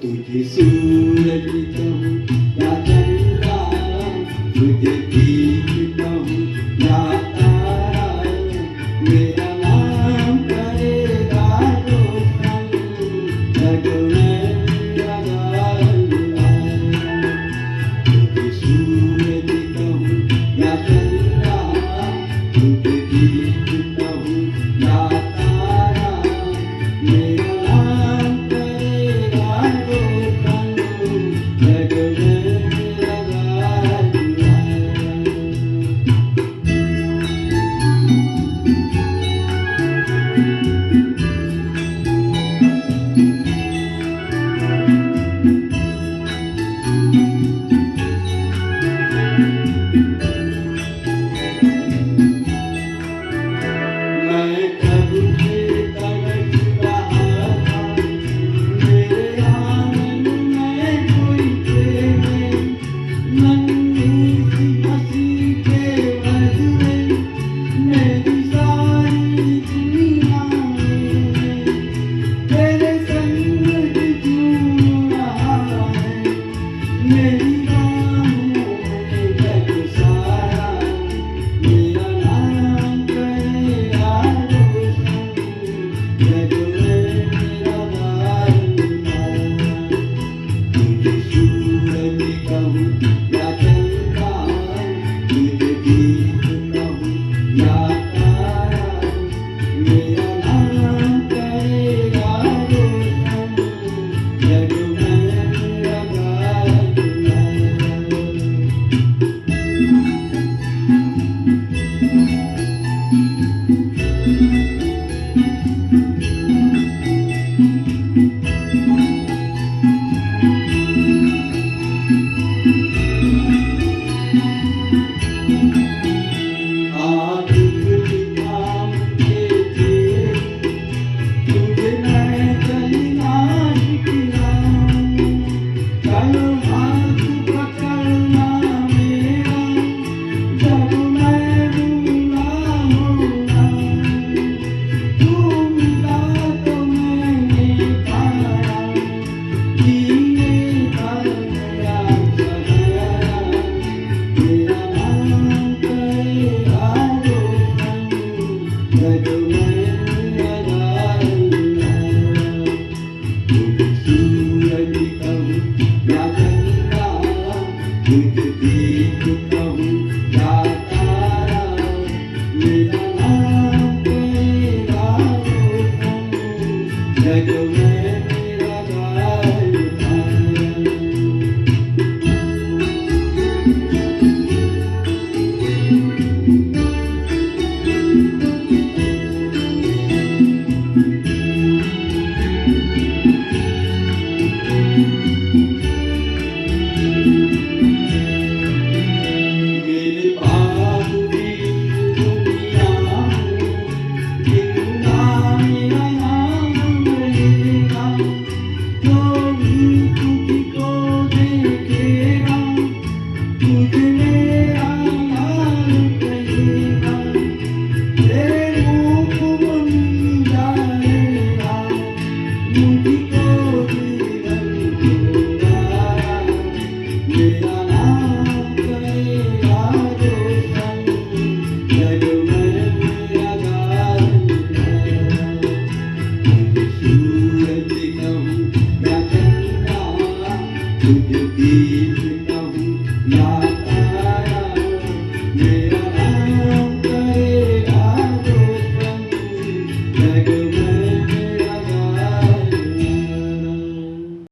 तुझे सूरज कहूँ या चंद्रा, तुझे दीप कहूँ या तारा, मेरा नाम करेगा रोशन जग में लगाया। तुझे सूरज कहूँ या चंद्रा, तुझे दीप कहूँ या तारा, मेरा नाम करेगा रोशन जग में लगाया। मैं कब से तरस रहा था, मेरे आंगन में कोई प्रेम, नन्ही सी हंसी के बदले मेरी सारी दुनिया में तेरे संग झूम रहा है। मेरी बाहों में जग सारा, मेरा नाम करेगा रोशन जग में लगाया। तुझे सूरज कहूँ या चंद्रा, तुझे दीप कहूँ या तारा, मेरा नाम करेगा रोशन जग में लगाया। आज काम के तेरे, तुझे मैं चलना सिखलाऊं, चलो हाथ पकड़ना मेरा जब मैं भूला होगा। तू मिला तो मैंने पाया, जीने का नया सहारा, मेरा नाम करेगा रोशन जग में लगाया। तुझे सूरज कहूँ या चंद्रा, तुझे दीप कहूँ या तारा, मेरा नाम करेगा रोशन जग में लगाया। मेरे पास भी दुनिया में जिंदा मेरा नाम रहेगा, जो भी तुझको देखेगा तुझ मेरा नाम कहेगा। तेरे रूप बन जाएगा, मुझको जीवन दूंगा, मेरा नाम करेगा रोशन जग में लगाया। तुझे सूरज कहूँ या चंद्रा, तुझे